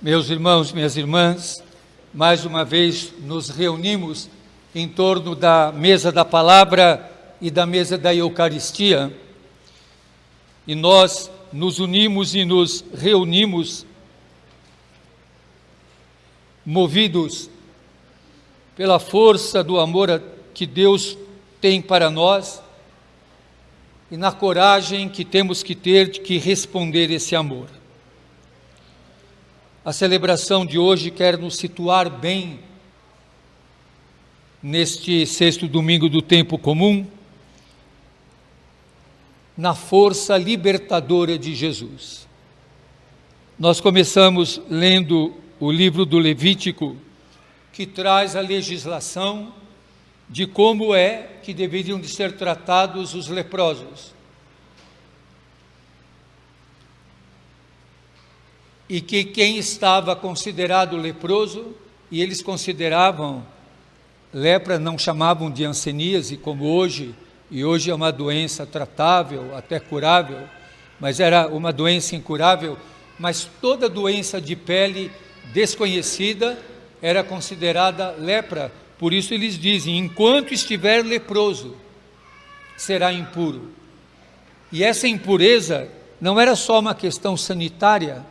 Meus irmãos, minhas irmãs, mais uma vez nos reunimos em torno da mesa da palavra e da mesa da Eucaristia, e nós nos unimos e nos reunimos movidos pela força do amor que Deus tem para nós e na coragem que temos que ter de que responder esse amor. A celebração de hoje quer nos situar bem neste sexto domingo do tempo comum, na força libertadora de Jesus. Nós começamos lendo o livro do Levítico, que traz a legislação de como é que deveriam de ser tratados os leprosos. E que quem estava considerado leproso, e eles consideravam lepra, não chamavam de hanseníase como hoje, e hoje é uma doença tratável, até curável, mas era uma doença incurável, mas toda doença de pele desconhecida era considerada lepra. Por isso eles dizem, enquanto estiver leproso, será impuro. E essa impureza não era só uma questão sanitária,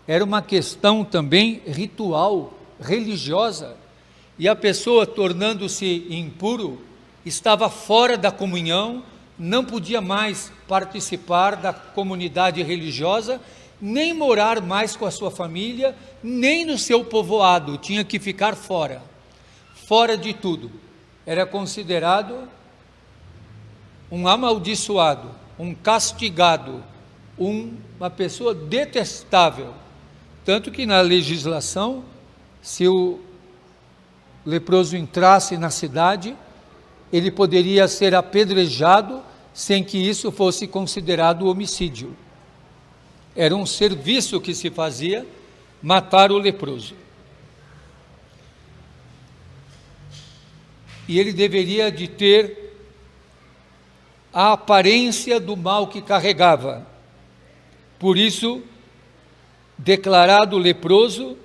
era uma questão também ritual, religiosa. E a pessoa, tornando-se impuro, estava fora da comunhão, não podia mais participar da comunidade religiosa, nem morar mais com a sua família, nem no seu povoado, tinha que ficar fora de tudo. Era considerado um amaldiçoado, um castigado, uma pessoa detestável. Tanto que na legislação, se o leproso entrasse na cidade, ele poderia ser apedrejado sem que isso fosse considerado homicídio. Era um serviço que se fazia, matar o leproso. E ele deveria de ter a aparência do mal que carregava. Por isso, declarado leproso,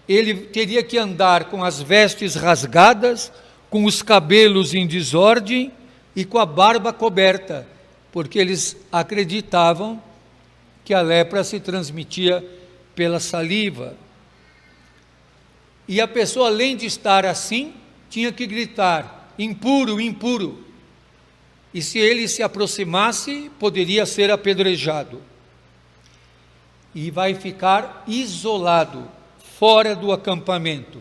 ele teria que andar com as vestes rasgadas, com os cabelos em desordem e com a barba coberta, porque eles acreditavam que a lepra se transmitia pela saliva. E a pessoa, além de estar assim, tinha que gritar, impuro, impuro. E se ele se aproximasse, poderia ser apedrejado. E vai ficar isolado, fora do acampamento.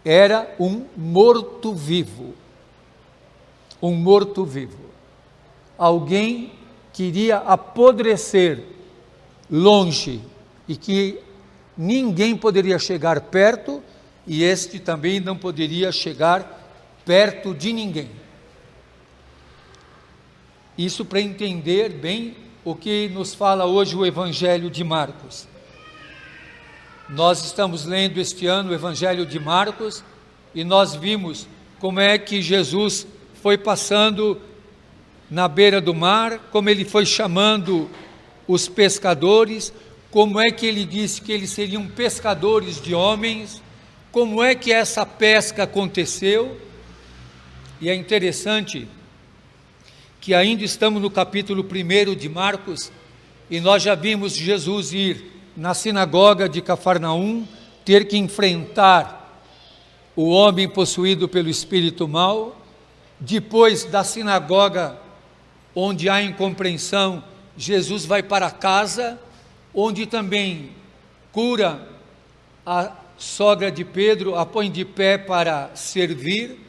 Era um morto-vivo. Um morto-vivo. Alguém que iria apodrecer longe e que ninguém poderia chegar perto, e este também não poderia chegar perto de ninguém. Isso para entender bem o que nos fala hoje o Evangelho de Marcos. Nós estamos lendo este ano o Evangelho de Marcos e nós vimos como é que Jesus foi passando na beira do mar, como ele foi chamando os pescadores, como é que ele disse que eles seriam pescadores de homens, como é que essa pesca aconteceu. E é interessante que ainda estamos no capítulo 1 de Marcos, e nós já vimos Jesus ir na sinagoga de Cafarnaum, ter que enfrentar o homem possuído pelo espírito mau. Depois da sinagoga, onde há incompreensão, Jesus vai para casa, onde também cura a sogra de Pedro, a põe de pé para servir.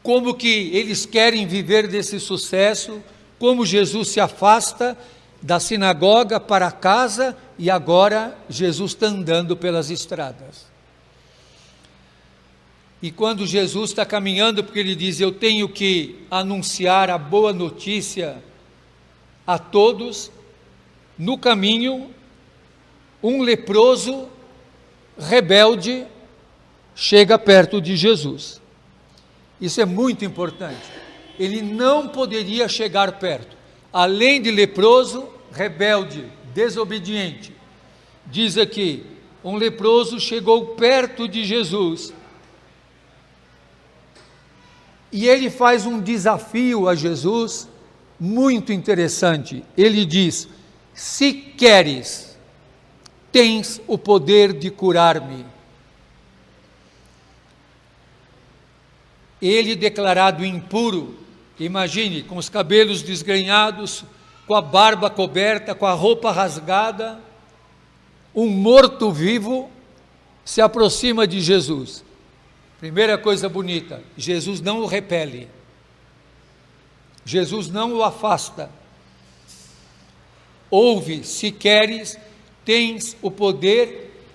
Como que eles querem viver desse sucesso, como Jesus se afasta da sinagoga para casa, e agora Jesus está andando pelas estradas. E quando Jesus está caminhando, porque ele diz, eu tenho que anunciar a boa notícia a todos, no caminho, um leproso rebelde chega perto de Jesus. Isso é muito importante. Ele não poderia chegar perto. Além de leproso, rebelde, desobediente. Diz aqui, um leproso chegou perto de Jesus e ele faz um desafio a Jesus muito interessante. Ele diz: se queres, tens o poder de curar-me. Ele declarado impuro, imagine, com os cabelos desgrenhados, com a barba coberta, com a roupa rasgada, um morto-vivo se aproxima de Jesus. Primeira coisa bonita, Jesus não o repele, Jesus não o afasta. Ouve, se queres, tens o poder.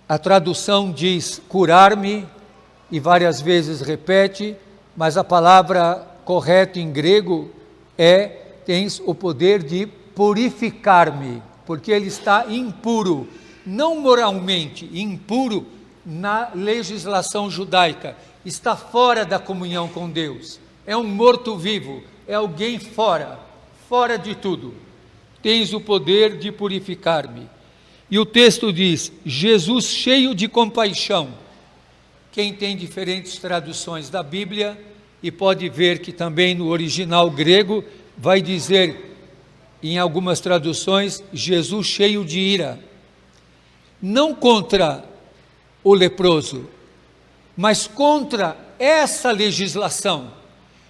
A tradução diz curar-me, e várias vezes repete, mas a palavra correta em grego é: tens o poder de purificar-me, porque ele está impuro, não moralmente, impuro na legislação judaica, está fora da comunhão com Deus, é um morto-vivo, é alguém fora de tudo. Tens o poder de purificar-me. E o texto diz: Jesus cheio de compaixão. Quem tem diferentes traduções da Bíblia e pode ver que também no original grego vai dizer, em algumas traduções, Jesus cheio de ira, não contra o leproso, mas contra essa legislação.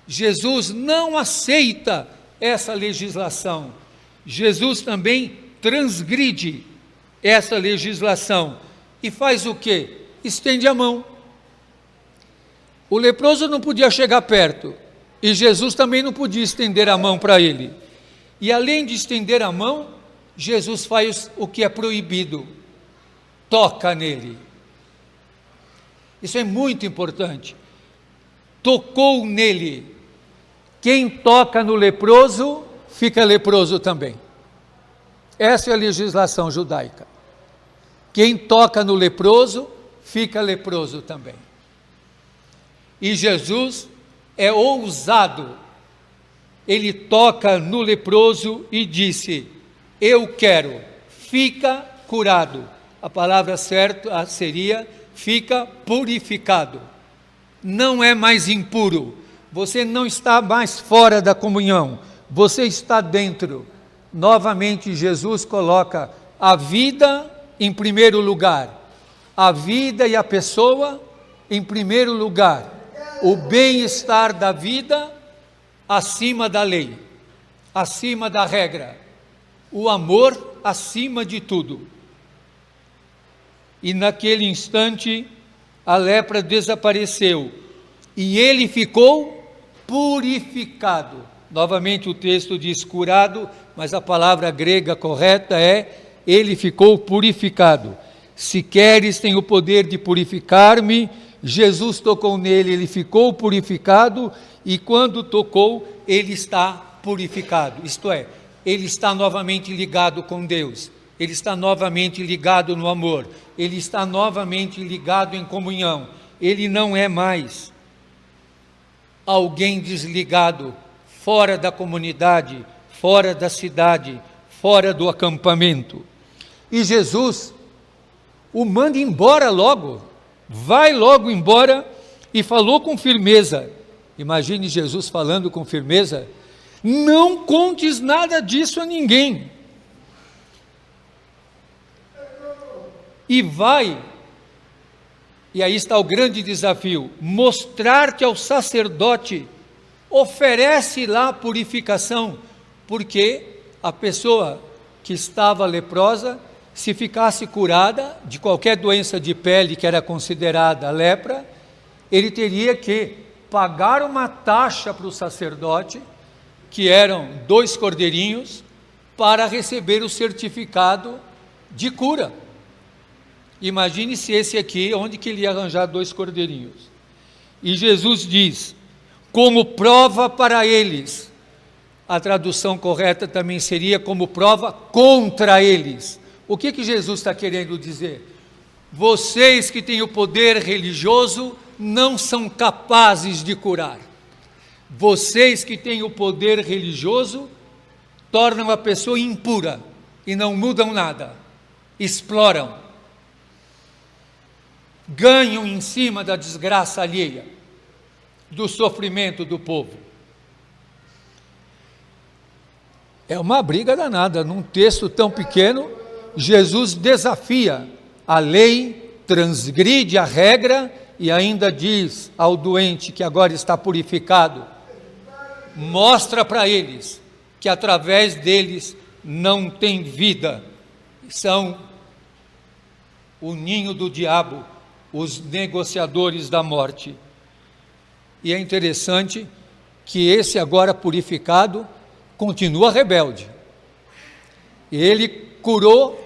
Jesus não aceita essa legislação. Jesus também transgride essa legislação e faz o quê? Estende a mão. O leproso não podia chegar perto e Jesus também não podia estender a mão para ele. E além de estender a mão, Jesus faz o que é proibido: toca nele. Isso é muito importante. Tocou nele. Quem toca no leproso, fica leproso também. Essa é a legislação judaica. Quem toca no leproso, fica leproso também. E Jesus é ousado. Ele toca no leproso e disse: eu quero, fica curado. A palavra certa seria: fica purificado. Não é mais impuro. Você não está mais fora da comunhão. Você está dentro. Novamente Jesus coloca a vida em primeiro lugar. A vida e a pessoa em primeiro lugar. O bem-estar da vida acima da lei, acima da regra, o amor acima de tudo. E naquele instante a lepra desapareceu e ele ficou purificado. Novamente o texto diz curado, mas a palavra grega correta é: ele ficou purificado. Se queres, tem o poder de purificar-me. Jesus tocou nele, ele ficou purificado, e quando tocou, ele está purificado. Isto é, ele está novamente ligado com Deus, ele está novamente ligado no amor, ele está novamente ligado em comunhão. Ele não é mais alguém desligado, fora da comunidade, fora da cidade, fora do acampamento. E Jesus o manda embora logo. Vai logo embora, e falou com firmeza. Imagine Jesus falando com firmeza: não contes nada disso a ninguém. E vai, e aí está o grande desafio, mostrar-te ao sacerdote, oferece lá a purificação, porque a pessoa que estava leprosa, se ficasse curada de qualquer doença de pele que era considerada lepra, ele teria que pagar uma taxa para o sacerdote, que eram 2 cordeirinhos, para receber o certificado de cura. Imagine se esse aqui, onde que ele ia arranjar 2 cordeirinhos? E Jesus diz, como prova para eles, a tradução correta também seria como prova contra eles. O que Jesus está querendo dizer? Vocês que têm o poder religioso não são capazes de curar. Vocês que têm o poder religioso tornam a pessoa impura e não mudam nada, exploram, ganham em cima da desgraça alheia, do sofrimento do povo. É uma briga danada. Num texto tão pequeno, Jesus desafia a lei, transgride a regra e ainda diz ao doente que agora está purificado, mostra para eles que através deles não tem vida, são o ninho do diabo, os negociadores da morte. E é interessante que esse agora purificado continua rebelde. Ele curou,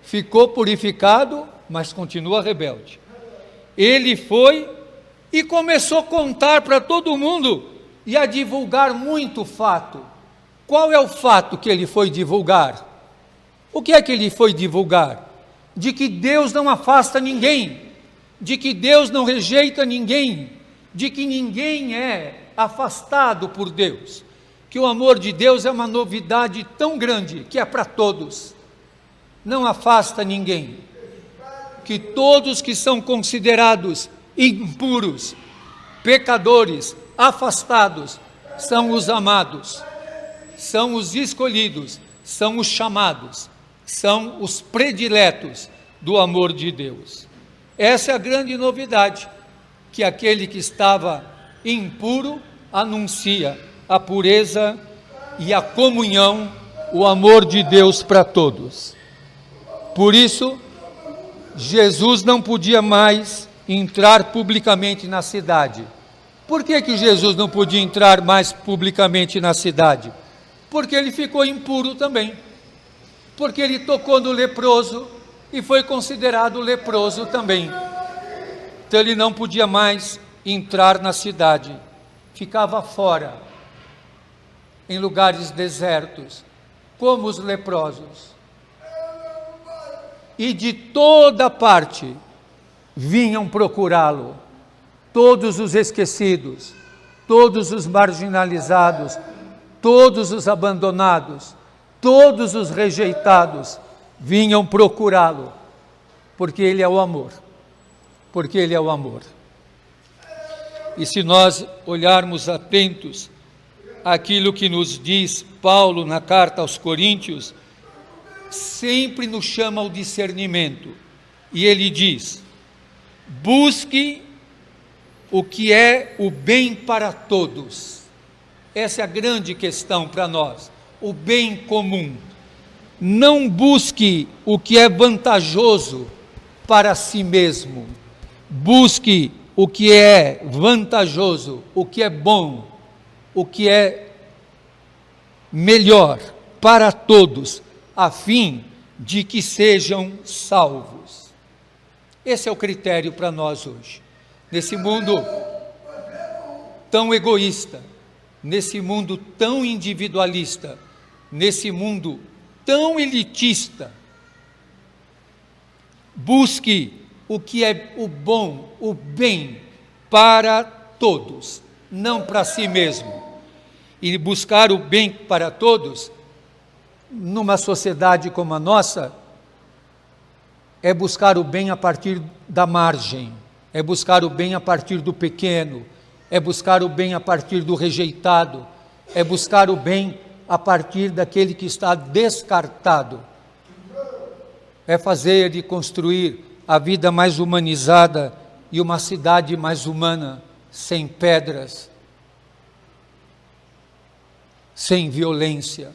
ficou purificado, mas continua rebelde. Ele foi e começou a contar para todo mundo e a divulgar muito fato. Qual é o fato que ele foi divulgar? O que é que ele foi divulgar? De que Deus não afasta ninguém, de que Deus não rejeita ninguém, de que ninguém é afastado por Deus, que o amor de Deus é uma novidade tão grande que é para todos, não afasta ninguém, que todos que são considerados impuros, pecadores, afastados, são os amados, são os escolhidos, são os chamados, são os prediletos do amor de Deus. Essa é a grande novidade, que aquele que estava impuro anuncia a pureza e a comunhão, o amor de Deus para todos. Por isso, Jesus não podia mais entrar publicamente na cidade. Por que Jesus não podia entrar mais publicamente na cidade? Porque ele ficou impuro também. Porque ele tocou no leproso e foi considerado leproso também. Então ele não podia mais entrar na cidade, ficava fora, em lugares desertos, como os leprosos. E de toda parte vinham procurá-lo, todos os esquecidos, todos os marginalizados, todos os abandonados, todos os rejeitados, vinham procurá-lo, porque ele é o amor, porque ele é o amor. E se nós olharmos atentos àquilo que nos diz Paulo na carta aos Coríntios, sempre nos chama ao discernimento, e ele diz: busque o que é o bem para todos. Essa é a grande questão para nós, o bem comum. Não busque o que é vantajoso para si mesmo, busque o que é vantajoso, o que é bom, o que é melhor para todos, a fim de que sejam salvos. Esse é o critério para nós hoje, nesse mundo tão egoísta, nesse mundo tão individualista, nesse mundo tão elitista. Busque o que é o bom, o bem para todos, não para si mesmo. E buscar o bem para todos, numa sociedade como a nossa, é buscar o bem a partir da margem, é buscar o bem a partir do pequeno, é buscar o bem a partir do rejeitado, é buscar o bem a partir daquele que está descartado. É fazer e construir a vida mais humanizada e uma cidade mais humana, sem pedras, sem violência.